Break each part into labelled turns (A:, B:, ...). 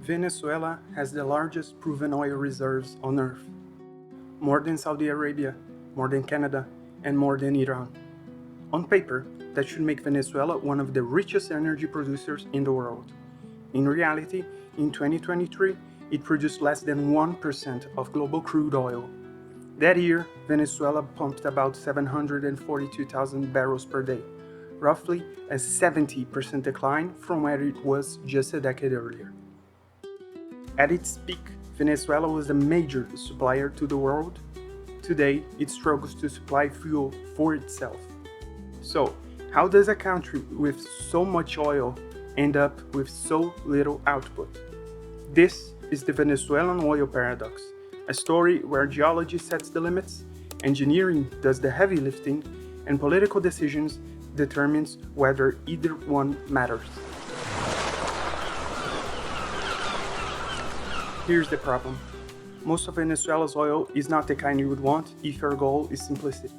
A: Venezuela has the largest proven oil reserves on Earth, more than Saudi Arabia, more than Canada, and more than Iran. On paper, that should make Venezuela one of the richest energy producers in the world. In reality, in 2023, it produced less than 1% of global crude oil. That year, Venezuela pumped about 742,000 barrels per day, roughly a 70% decline from where it was just a decade earlier. At its peak, Venezuela was a major supplier to the world. Today, it struggles to supply fuel for itself. So, how does a country with so much oil end up with so little output? This is the Venezuelan oil paradox, a story where geology sets the limits, engineering does the heavy lifting, and political decisions determines whether either one matters. Here's the problem. Most of Venezuela's oil is not the kind you would want if your goal is simplicity.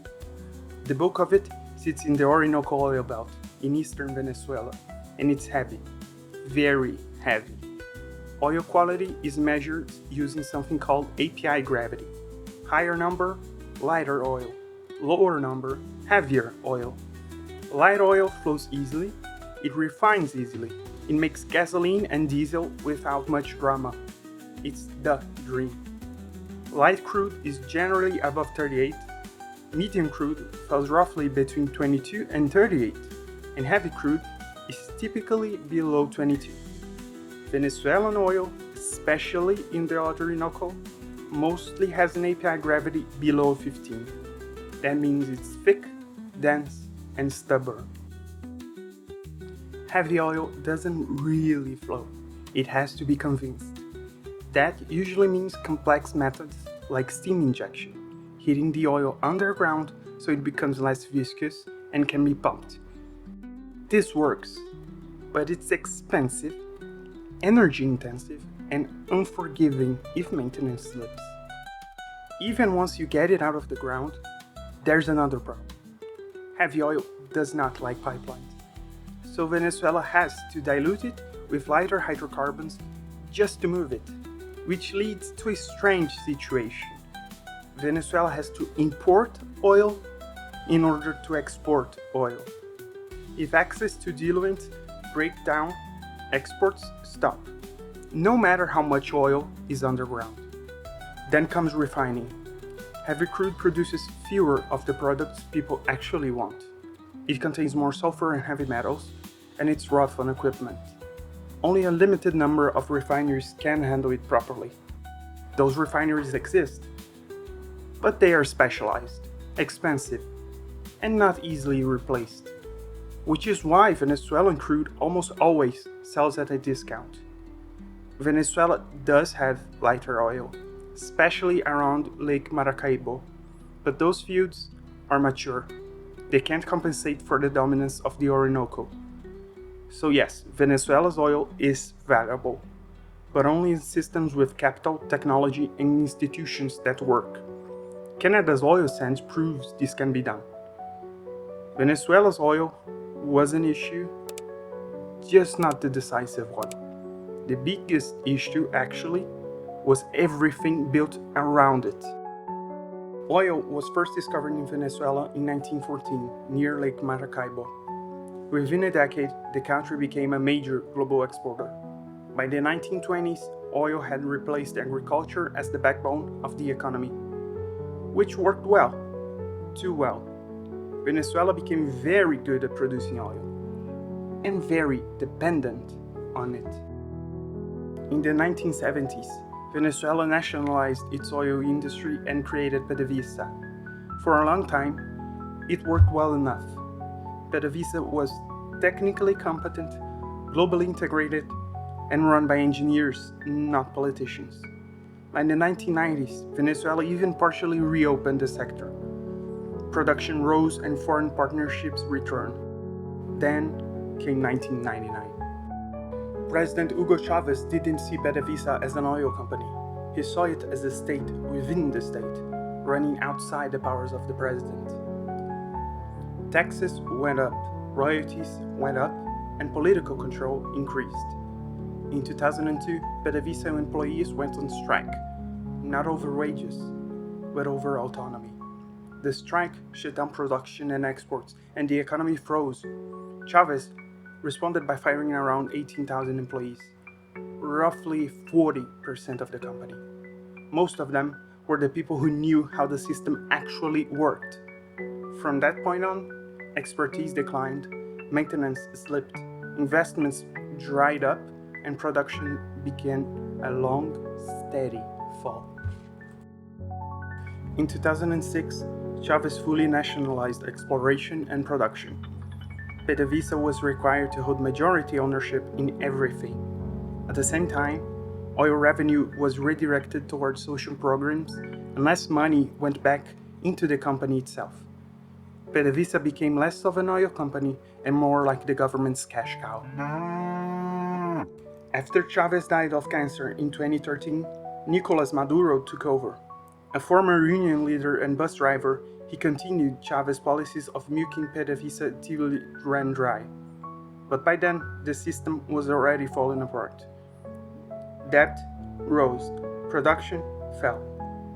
A: The bulk of it sits in the Orinoco oil belt in eastern Venezuela, and it's heavy, very heavy. Oil quality is measured using something called API gravity. Higher number, lighter oil. Lower number, heavier oil. Light oil flows easily, it refines easily, it makes gasoline and diesel without much drama. It's the dream. Light crude is generally above 38, medium crude falls roughly between 22 and 38, and heavy crude is typically below 22. Venezuelan oil, especially in the Orinoco, mostly has an API gravity below 15. That means it's thick, dense, and stubborn. Heavy oil doesn't really flow, it has to be convinced. That usually means complex methods like steam injection, heating the oil underground so it becomes less viscous and can be pumped. This works, but it's expensive, energy intensive, and unforgiving if maintenance slips. Even once you get it out of the ground, there's another problem. Heavy oil does not like pipelines, so Venezuela has to dilute it with lighter hydrocarbons just to move it, which leads to a strange situation. Venezuela has to import oil in order to export oil. If access to diluent breaks down, exports stop, no matter how much oil is underground. Then comes refining. Heavy crude produces fewer of the products people actually want. It contains more sulfur and heavy metals, and it's rough on equipment. Only a limited number of refineries can handle it properly. Those refineries exist, but they are specialized, expensive, and not easily replaced, which is why Venezuelan crude almost always sells at a discount. Venezuela does have lighter oil, especially around Lake Maracaibo, but those fields are mature. They can't compensate for the dominance of the Orinoco. So yes, Venezuela's oil is valuable, but only in systems with capital, technology, and institutions that work. Canada's oil sands proves this can be done. Venezuela's oil was an issue, just not the decisive one. The biggest issue, actually, was everything built around it. Oil was first discovered in Venezuela in 1914, near Lake Maracaibo. Within a decade, the country became a major global exporter. By the 1920s, oil had replaced agriculture as the backbone of the economy, which worked well, too well. Venezuela became very good at producing oil, and very dependent on it. In the 1970s, Venezuela nationalized its oil industry and created PDVSA. For a long time, it worked well enough. PDVSA was technically competent, globally integrated, and run by engineers, not politicians. By the 1990s, Venezuela even partially reopened the sector. Production rose and foreign partnerships returned. Then came 1999. President Hugo Chavez didn't see PDVSA as an oil company. He saw it as a state within the state, running outside the powers of the president. Taxes went up, royalties went up, and political control increased. In 2002, PDVSA employees went on strike, not over wages, but over autonomy. The strike shut down production and exports, and the economy froze. Chavez responded by firing around 18,000 employees, roughly 40% of the company. Most of them were the people who knew how the system actually worked. From that point on, expertise declined, maintenance slipped, investments dried up, and production began a long, steady fall. In 2006, Chavez fully nationalized exploration and production. PDVSA was required to hold majority ownership in everything. At the same time, oil revenue was redirected towards social programs and less money went back into the company itself. PDVSA became less of an oil company and more like the government's cash cow. After Chavez died of cancer in 2013, Nicolas Maduro took over. A former union leader and bus driver, he continued Chavez's policies of milking PDVSA till it ran dry. But by then, the system was already falling apart. Debt rose, production fell,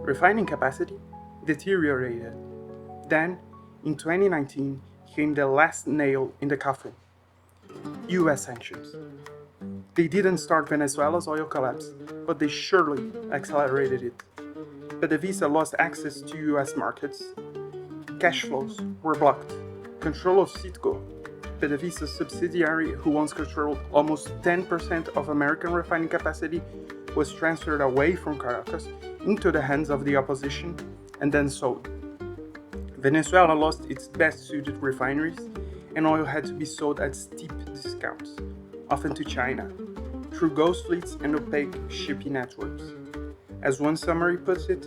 A: refining capacity deteriorated. Then, in 2019, came the last nail in the coffin: US sanctions. They didn't start Venezuela's oil collapse, but they surely accelerated it. PDVSA lost access to US markets. Cash flows were blocked. Control of Citgo, PDVSA's subsidiary who once controlled almost 10% of American refining capacity, was transferred away from Caracas into the hands of the opposition and then sold. Venezuela lost its best-suited refineries, and oil had to be sold at steep discounts, often to China, through ghost fleets and opaque shipping networks. As one summary puts it,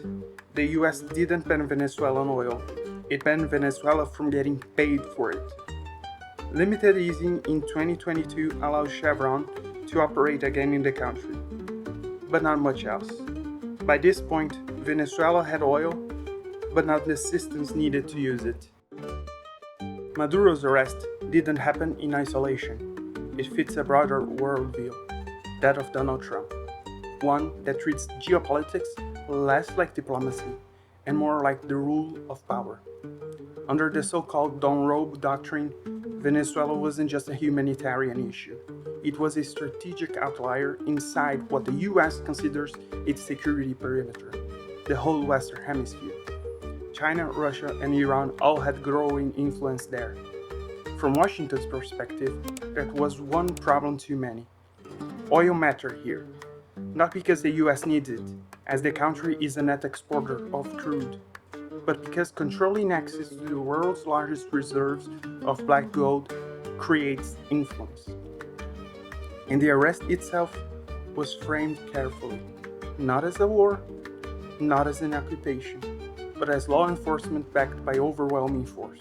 A: the US didn't ban Venezuelan oil, it banned Venezuela from getting paid for it. Limited easing in 2022 allowed Chevron to operate again in the country, but not much else. By this point, Venezuela had oil, but not the systems needed to use it. Maduro's arrest didn't happen in isolation. It fits a broader worldview, that of Donald Trump, one that treats geopolitics less like diplomacy and more like the rule of power. Under the so-called Don't Rob doctrine, Venezuela wasn't just a humanitarian issue. It was a strategic outlier inside what the US considers its security perimeter, the whole Western Hemisphere. China, Russia, and Iran all had growing influence there. From Washington's perspective, that was one problem too many. Oil mattered here, not because the US needs it, as the country is a net exporter of crude, but because controlling access to the world's largest reserves of black gold creates influence. And the arrest itself was framed carefully, not as a war, not as an occupation, but as law enforcement backed by overwhelming force.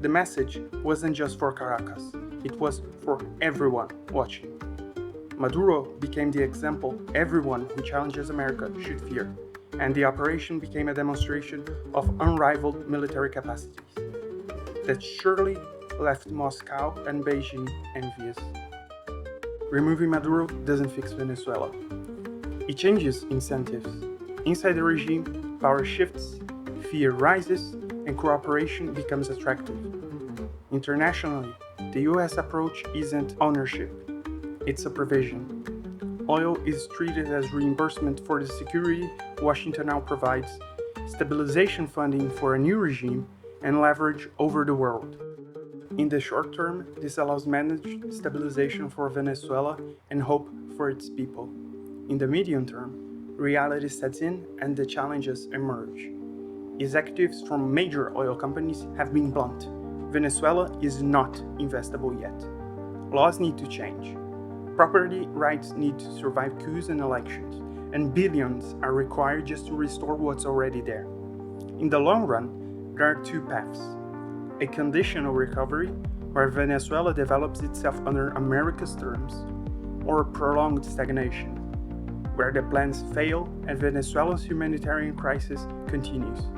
A: The message wasn't just for Caracas, it was for everyone watching. Maduro became the example everyone who challenges America should fear, and the operation became a demonstration of unrivaled military capacities that surely left Moscow and Beijing envious. Removing Maduro doesn't fix Venezuela. It changes incentives. Inside the regime, power shifts, fear rises, and cooperation becomes attractive. Internationally, the US approach isn't ownership, it's a provision. Oil is treated as reimbursement for the security Washington now provides, stabilization funding for a new regime, and leverage over the world. In the short term, this allows managed stabilization for Venezuela and hope for its people. In the medium term, reality sets in and the challenges emerge. Executives from major oil companies have been blunt. Venezuela is not investable yet. Laws need to change. Property rights need to survive coups and elections, and billions are required just to restore what's already there. In the long run, there are two paths: a conditional recovery, where Venezuela develops itself under America's terms, or prolonged stagnation, where the plans fail and Venezuela's humanitarian crisis continues.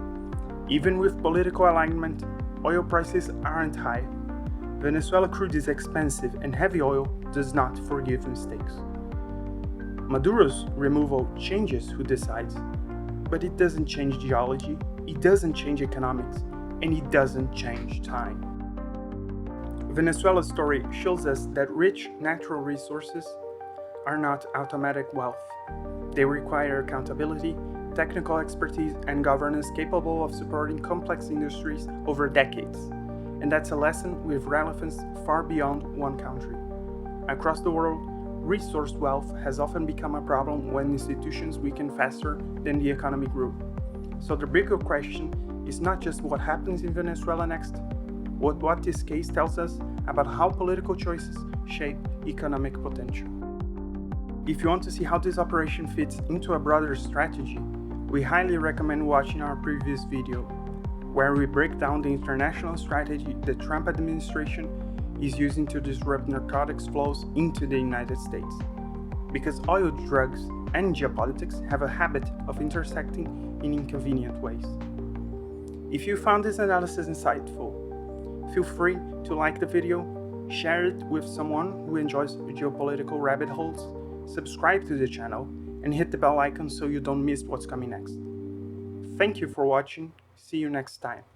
A: Even with political alignment, oil prices aren't high. Venezuela crude is expensive and heavy oil does not forgive mistakes. Maduro's removal changes who decides, but it doesn't change geology, it doesn't change economics, and it doesn't change time. Venezuela's story shows us that rich natural resources are not automatic wealth. They require accountability, technical expertise, and governance capable of supporting complex industries over decades. And that's a lesson with relevance far beyond one country. Across the world, resource wealth has often become a problem when institutions weaken faster than the economy grew. So the bigger question is not just what happens in Venezuela next, what this case tells us about how political choices shape economic potential. If you want to see how this operation fits into a broader strategy, we highly recommend watching our previous video, where we break down the international strategy the Trump administration is using to disrupt narcotics flows into the United States. Because oil, drugs, and geopolitics have a habit of intersecting in inconvenient ways. If you found this analysis insightful, feel free to like the video, share it with someone who enjoys geopolitical rabbit holes, subscribe to the channel, and hit the bell icon so you don't miss what's coming next. Thank you for watching. See you next time.